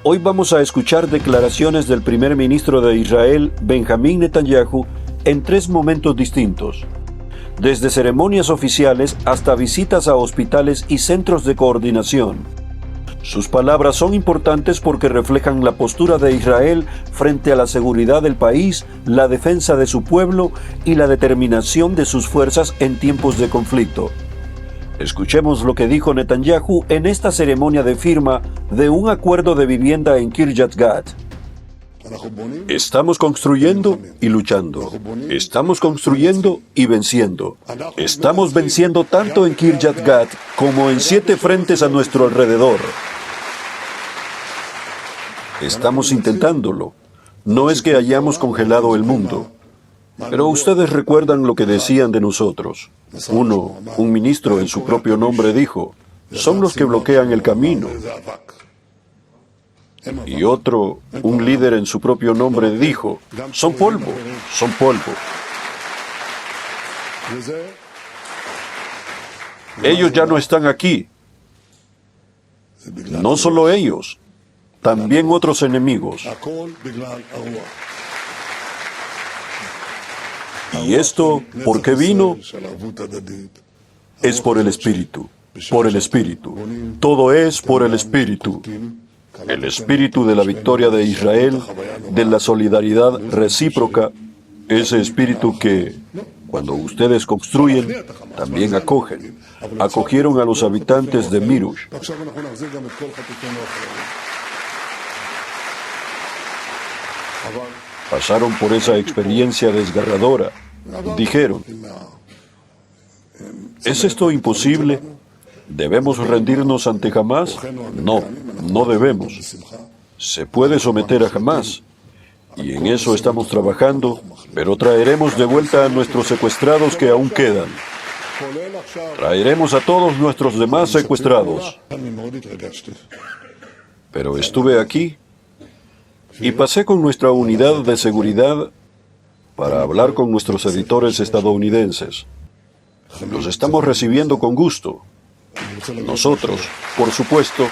Hoy vamos a escuchar declaraciones del primer ministro de Israel, Benjamín Netanyahu, en 3 momentos distintos. Desde ceremonias oficiales hasta visitas a hospitales y centros de coordinación. Sus palabras son importantes porque reflejan la postura de Israel frente a la seguridad del país, la defensa de su pueblo y la determinación de sus fuerzas en tiempos de conflicto. Escuchemos lo que dijo Netanyahu en esta ceremonia de firma de un acuerdo de vivienda en Kiryat Gat. Estamos construyendo y luchando. Estamos construyendo y venciendo. Estamos venciendo tanto en Kiryat Gat como en 7 frentes a nuestro alrededor. Estamos intentándolo. No es que hayamos congelado el mundo. Pero ustedes recuerdan lo que decían de nosotros. Un ministro en su propio nombre dijo, son los que bloquean el camino. Y otro, un líder en su propio nombre dijo, son polvo, son polvo. Ellos ya no están aquí. No solo ellos, también otros enemigos. ¿Y esto por qué vino? Es por el Espíritu, por el Espíritu. Todo es por el Espíritu. El Espíritu de la victoria de Israel, de la solidaridad recíproca, ese Espíritu que, cuando ustedes construyen, también acogen. Acogieron a los habitantes de Mirush. Pasaron por esa experiencia desgarradora. Dijeron, ¿es esto imposible? ¿Debemos rendirnos ante Hamás? No, no debemos. Se puede someter a Hamás. Y en eso estamos trabajando, pero traeremos de vuelta a nuestros secuestrados que aún quedan. Traeremos a todos nuestros demás secuestrados. Pero estuve aquí y pasé con nuestra unidad de seguridad para hablar con nuestros editores estadounidenses. Los estamos recibiendo con gusto. Nosotros, por supuesto,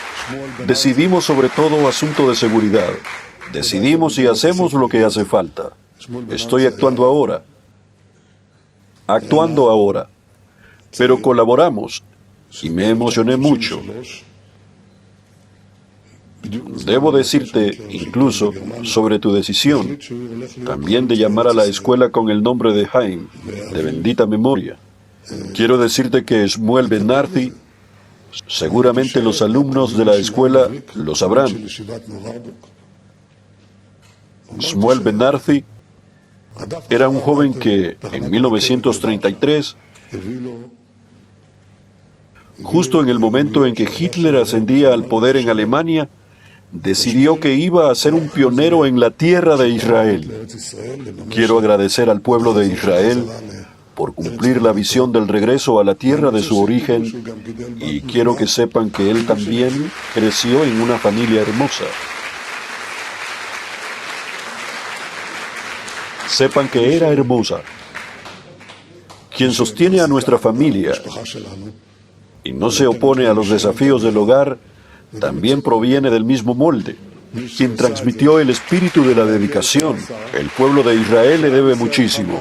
decidimos sobre todo asunto de seguridad. Decidimos y hacemos lo que hace falta. Estoy actuando ahora. Pero colaboramos y me emocioné mucho. Debo decirte, incluso, sobre tu decisión, también de llamar a la escuela con el nombre de Haim, de bendita memoria. Quiero decirte que Shmuel Ben Arzi, seguramente los alumnos de la escuela lo sabrán. Shmuel Ben Arzi era un joven que, en 1933, justo en el momento en que Hitler ascendía al poder en Alemania, decidió que iba a ser un pionero en la tierra de Israel. Quiero agradecer al pueblo de Israel por cumplir la visión del regreso a la tierra de su origen, y quiero que sepan que él también creció en una familia hermosa. Sepan que era hermosa. Quien sostiene a nuestra familia y no se opone a los desafíos del hogar, también proviene del mismo molde. Quien transmitió el espíritu de la dedicación. El pueblo de Israel le debe muchísimo.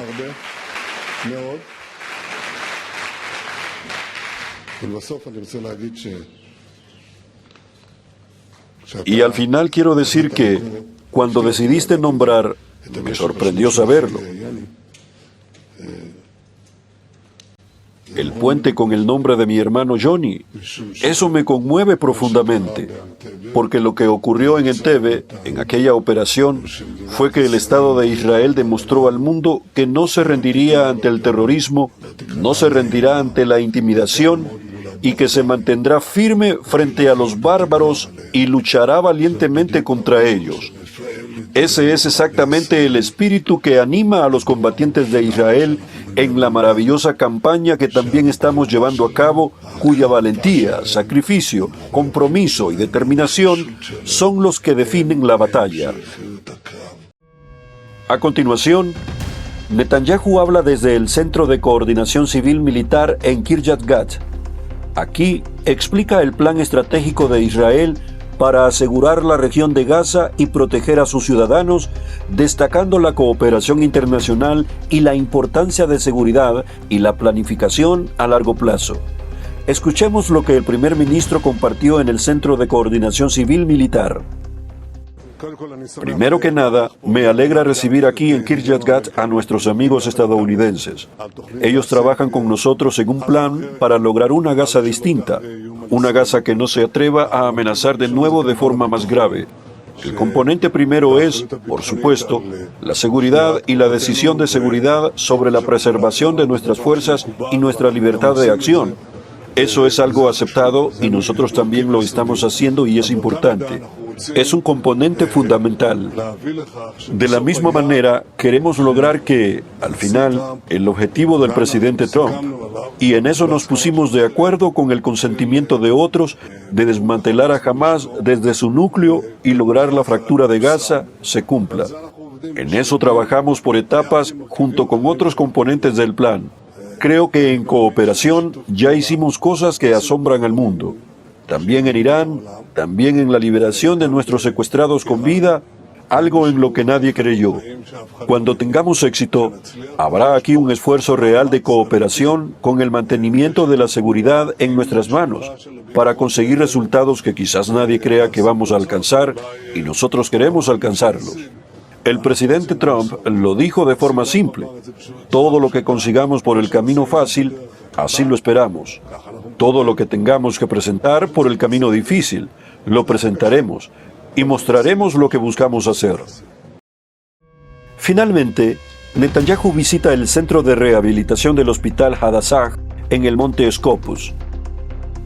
Y al final quiero decir que, cuando decidiste nombrar, me sorprendió saberlo, el puente con el nombre de mi hermano Johnny. Eso me conmueve profundamente, porque lo que ocurrió en Entebbe, en aquella operación, fue que el Estado de Israel demostró al mundo que no se rendiría ante el terrorismo, no se rendirá ante la intimidación, y que se mantendrá firme frente a los bárbaros y luchará valientemente contra ellos. Ese es exactamente el espíritu que anima a los combatientes de Israel en la maravillosa campaña que también estamos llevando a cabo, cuya valentía, sacrificio, compromiso y determinación son los que definen la batalla. A continuación, Netanyahu habla desde el Centro de Coordinación Civil Militar en Kiryat Gat. Aquí explica el plan estratégico de Israel para asegurar la región de Gaza y proteger a sus ciudadanos, destacando la cooperación internacional y la importancia de seguridad y la planificación a largo plazo. Escuchemos lo que el primer ministro compartió en el Centro de Coordinación Civil Militar. Primero que nada, me alegra recibir aquí en Kiryat Gat a nuestros amigos estadounidenses. Ellos trabajan con nosotros en un plan para lograr una Gaza distinta, una Gaza que no se atreva a amenazar de nuevo de forma más grave. El componente primero es, por supuesto, la seguridad y la decisión de seguridad sobre la preservación de nuestras fuerzas y nuestra libertad de acción. Eso es algo aceptado y nosotros también lo estamos haciendo y es importante. Es un componente fundamental. De la misma manera, queremos lograr que, al final, el objetivo del presidente Trump, y en eso nos pusimos de acuerdo con el consentimiento de otros, de desmantelar a Hamás desde su núcleo y lograr la fractura de Gaza, se cumpla. En eso trabajamos por etapas junto con otros componentes del plan. Creo que en cooperación ya hicimos cosas que asombran al mundo. También en Irán, también en la liberación de nuestros secuestrados con vida, algo en lo que nadie creyó. Cuando tengamos éxito, habrá aquí un esfuerzo real de cooperación con el mantenimiento de la seguridad en nuestras manos, para conseguir resultados que quizás nadie crea que vamos a alcanzar y nosotros queremos alcanzarlos. El presidente Trump lo dijo de forma simple: todo lo que consigamos por el camino fácil, así lo esperamos. Todo lo que tengamos que presentar por el camino difícil, lo presentaremos y mostraremos lo que buscamos hacer. Finalmente, Netanyahu visita el centro de rehabilitación del hospital Hadassah en el monte Scopus.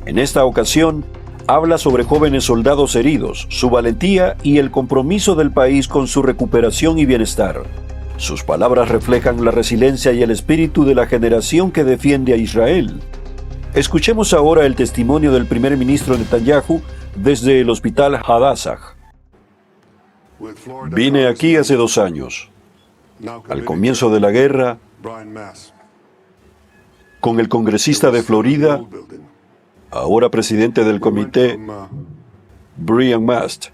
En esta ocasión, habla sobre jóvenes soldados heridos, su valentía y el compromiso del país con su recuperación y bienestar. Sus palabras reflejan la resiliencia y el espíritu de la generación que defiende a Israel. Escuchemos ahora el testimonio del primer ministro Netanyahu desde el hospital Hadassah. Vine aquí hace 2 años, al comienzo de la guerra, con el congresista de Florida, ahora presidente del comité, Brian Mast.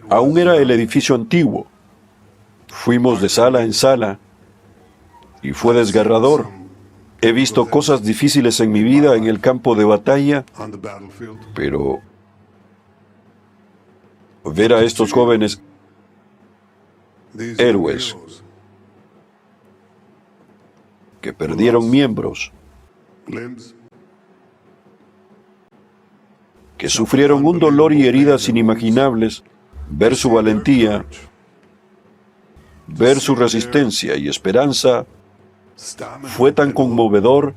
Aún era el edificio antiguo. Fuimos de sala en sala y fue desgarrador. He visto cosas difíciles en mi vida en el campo de batalla, pero ver a estos jóvenes héroes que perdieron miembros, que sufrieron un dolor y heridas inimaginables, ver su valentía, ver su resistencia y esperanza, fue tan conmovedor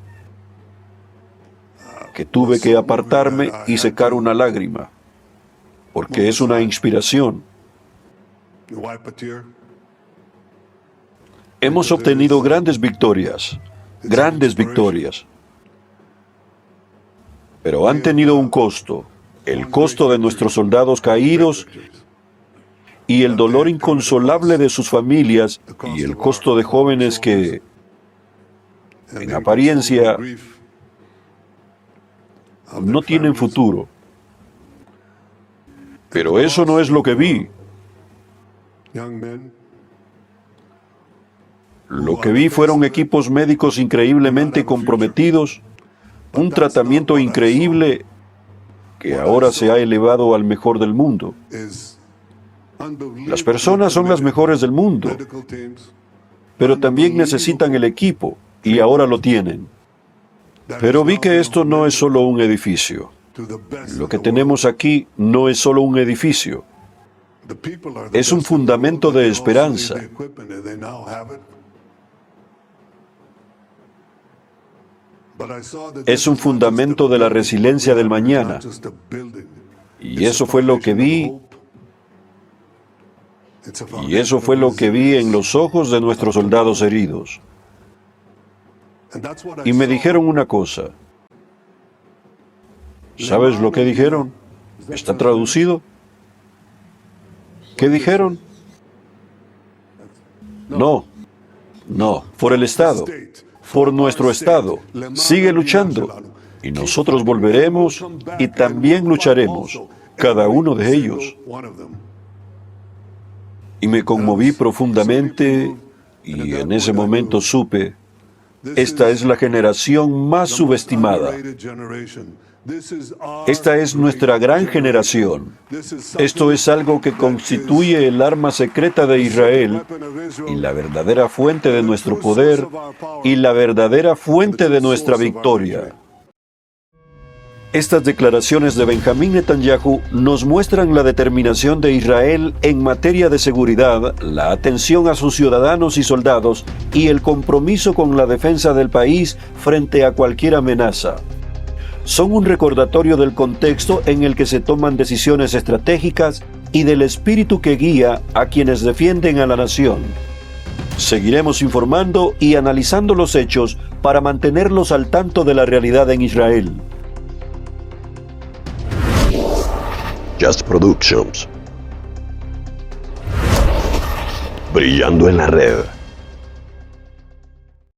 que tuve que apartarme y secar una lágrima, porque es una inspiración. Hemos obtenido grandes victorias, pero han tenido un costo, el costo de nuestros soldados caídos y el dolor inconsolable de sus familias y el costo de jóvenes que, en apariencia, no tienen futuro. Pero eso no es lo que vi. Lo que vi fueron equipos médicos increíblemente comprometidos, un tratamiento increíble que ahora se ha elevado al mejor del mundo. Las personas son las mejores del mundo, pero también necesitan el equipo, y ahora lo tienen. Pero vi que esto no es solo un edificio. Lo que tenemos aquí no es solo un edificio. Es un fundamento de esperanza. Es un fundamento de la resiliencia del mañana. Y eso fue lo que vi. Y eso fue lo que vi en los ojos de nuestros soldados heridos. Y me dijeron una cosa. ¿Sabes lo que dijeron? ¿Está traducido? ¿Qué dijeron? No, por el Estado. por nuestro Estado. Sigue luchando. Y nosotros volveremos y también lucharemos, cada uno de ellos. Y me conmoví profundamente y en ese momento supe, esta es la generación más subestimada. Esta es nuestra gran generación. Esto es algo que constituye el arma secreta de Israel y la verdadera fuente de nuestro poder y la verdadera fuente de nuestra victoria. Estas declaraciones de Benjamín Netanyahu nos muestran la determinación de Israel en materia de seguridad, la atención a sus ciudadanos y soldados y el compromiso con la defensa del país frente a cualquier amenaza. Son un recordatorio del contexto en el que se toman decisiones estratégicas y del espíritu que guía a quienes defienden a la nación. Seguiremos informando y analizando los hechos para mantenerlos al tanto de la realidad en Israel. Just Productions. Brillando en la red.